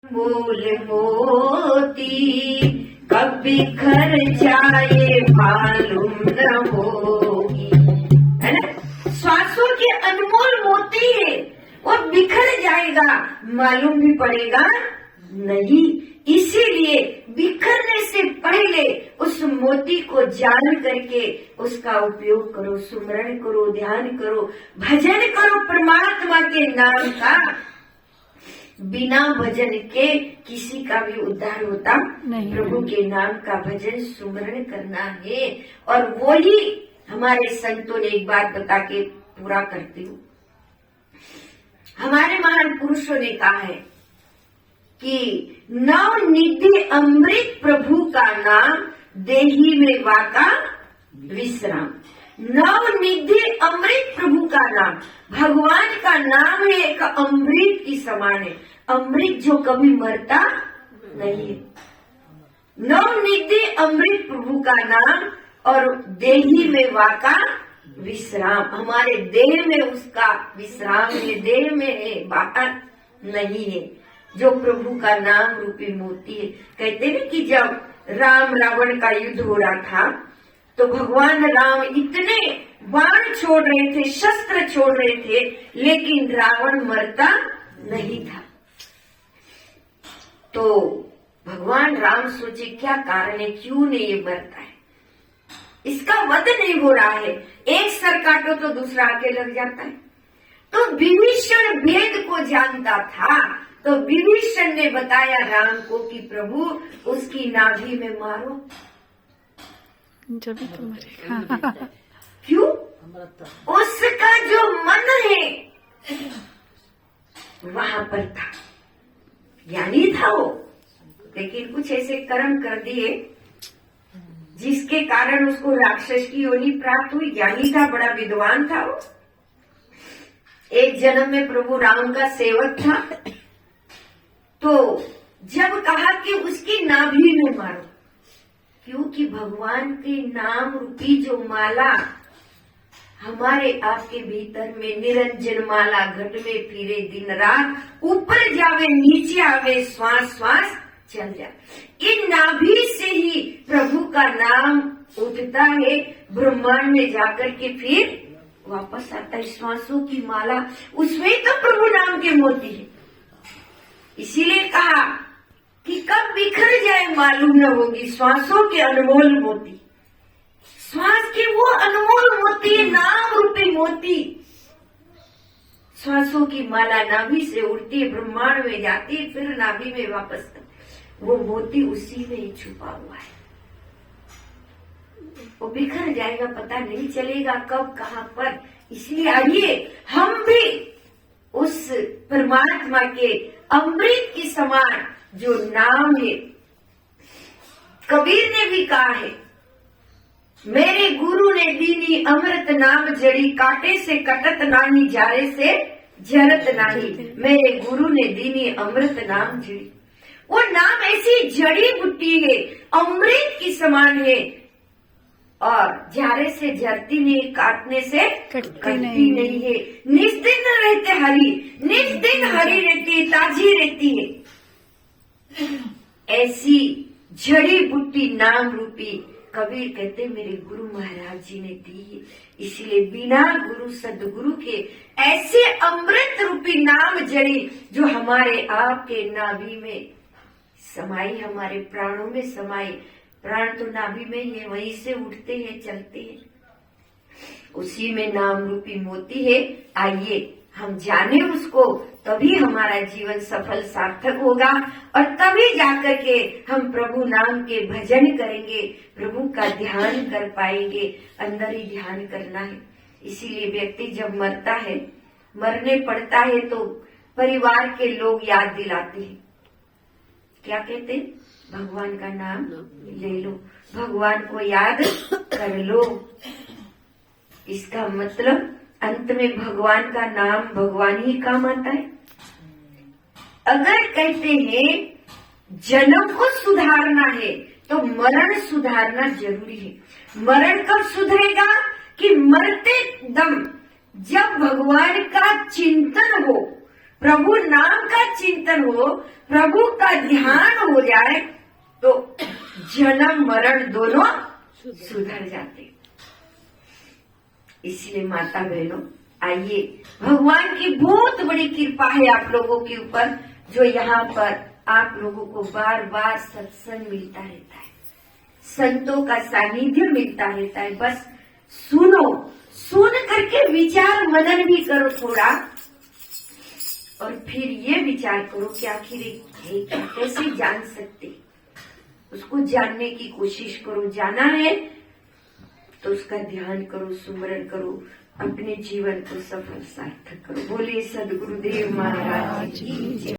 बोल मोती कब बिखर जाए मालूम न होगी, है ना। श्वासों के अनमोल मोती है, वो बिखर जाएगा मालूम भी पड़ेगा नहीं। इसीलिए बिखरने से पहले उस मोती को जान करके उसका उपयोग करो, सुमरण करो, ध्यान करो, भजन करो परमात्मा के नाम का। बिना भजन के किसी का भी उद्धार होता नहीं। प्रभु के नाम का भजन सुमरण करना है, और वो ही हमारे संतों ने एक बात बता के पूरा करती हूँ। हमारे महान पुरुषों ने कहा है कि नवनिधि अमृत प्रभु का नाम देही में वाका विश्राम। नवनिधि अमृत प्रभु का नाम, भगवान का नाम है एक अमृत की समान है, अमृत जो कभी मरता नहीं है। नवनिधि अमृत प्रभु का नाम, और देही में वाका विश्राम, हमारे देह में उसका विश्राम है, देह में है, बाहर नहीं है, जो प्रभु का नाम रूपी मोती है। कहते हैं कि जब राम रावण का युद्ध हो रहा था तो भगवान राम इतने बाण छोड़ रहे थे, शस्त्र छोड़ रहे थे, लेकिन रावण मरता नहीं था। तो भगवान राम सोचे क्या कारण है, क्यों नहीं ये मरता है, इसका वध नहीं हो रहा है। एक सर काटो तो दूसरा आके लग जाता है। तो विभीषण भेद को जानता था, तो विभीषण ने बताया राम को कि प्रभु उसकी नाभि में मारो, जब भी तो मरेगा। क्यों? उसका जो मन है वहां पर था, ज्ञानी था वो, लेकिन कुछ ऐसे कर्म कर दिए जिसके कारण उसको राक्षस की योनि प्राप्त हुई। ज्ञानी था, बड़ा विद्वान था वो, एक जन्म में प्रभु राम का सेवक था। तो जब कहा कि उसकी नाभि में मारो, क्योंकि भगवान के नाम रूपी जो माला हमारे आपके भीतर में निरंजन माला घट में फिरे दिन रात, ऊपर जावे नीचे आवे, श्वास श्वास चल जाए। इन नाभि से ही प्रभु का नाम उठता है, ब्रह्मांड में जाकर के फिर वापस आता है। श्वासों की माला, उसमें तो प्रभु नाम के मोती है। इसीलिए कहा कि कब बिखर जाए मालूम न होगी, श्वासों के अनमोल मोती। श्वास के वो अनमोल मोती, नाम रूपी मोती। श्वासों की माला नाभि से उड़ती है, ब्रह्मांड में जाती है, फिर नाभि में वापस। वो मोती उसी में ही छुपा हुआ है, वो बिखर जाएगा, पता नहीं चलेगा कब कहां पर। इसलिए आइए हम भी उस परमात्मा के अमृत की समान जो नाम है, कबीर ने भी कहा है, मेरे गुरु ने दीनी अमृत नाम जड़ी, कांटे से कटत नाही, जारे से जरत नाही। मेरे गुरु ने दीनी अमृत नाम जड़ी। वो नाम ऐसी जड़ी बूटी है, अमृत की समान है, और जारे से जरती नहीं, काटने से कटती नहीं है। निस्दिन रहते हरी, निस्दिन हरी रहती है, ताजी रहती है। ऐसी जड़ी बूटी नाम रूपी कबीर कहते मेरे गुरु महाराज जी ने दी है। इसलिए बिना गुरु सदगुरु के ऐसे अमृत रूपी नाम जड़ी जो हमारे आपके नाभि में समाई, हमारे प्राणों में समाई। प्राण तो नाभि में ही है, वहीं से उठते हैं, चलते हैं, उसी में नाम रूपी मोती है। आइए हम जाने उसको, तभी हमारा जीवन सफल सार्थक होगा, और तभी जाकर के हम प्रभु नाम के भजन करेंगे, प्रभु का ध्यान कर पाएंगे। अंदर ही ध्यान करना है। इसीलिए व्यक्ति जब मरता है, मरने पड़ता है, तो परिवार के लोग याद दिलाते हैं, क्या कहते हैं? भगवान का नाम ले लो, भगवान को याद कर लो। इसका मतलब अंत में भगवान का नाम, भगवान ही काम आता है। अगर कहते हैं जन्म को सुधारना है तो मरण सुधारना जरूरी है। मरण कब सुधरेगा? कि मरते दम जब भगवान का चिंतन हो, प्रभु नाम का चिंतन हो, प्रभु का ध्यान हो जाए तो जन्म मरण दोनों सुधर जाते। इसलिए माता बहनों, आइए, भगवान की बहुत बड़ी कृपा है आप लोगों के ऊपर, जो यहाँ पर आप लोगों को बार बार सत्संग मिलता रहता है, संतों का सानिध्य मिलता रहता है। बस सुनो, सुन करके विचार मनन भी करो थोड़ा, और फिर ये विचार करो कि आखिर है क्या, कैसे जान सकते, उसको जानने की कोशिश करो। जाना है तो उसका ध्यान करो, सुमरन करो, अपने जीवन को सफल सार्थक करो। बोलिए सद्गुरुदेव महाराज की जय।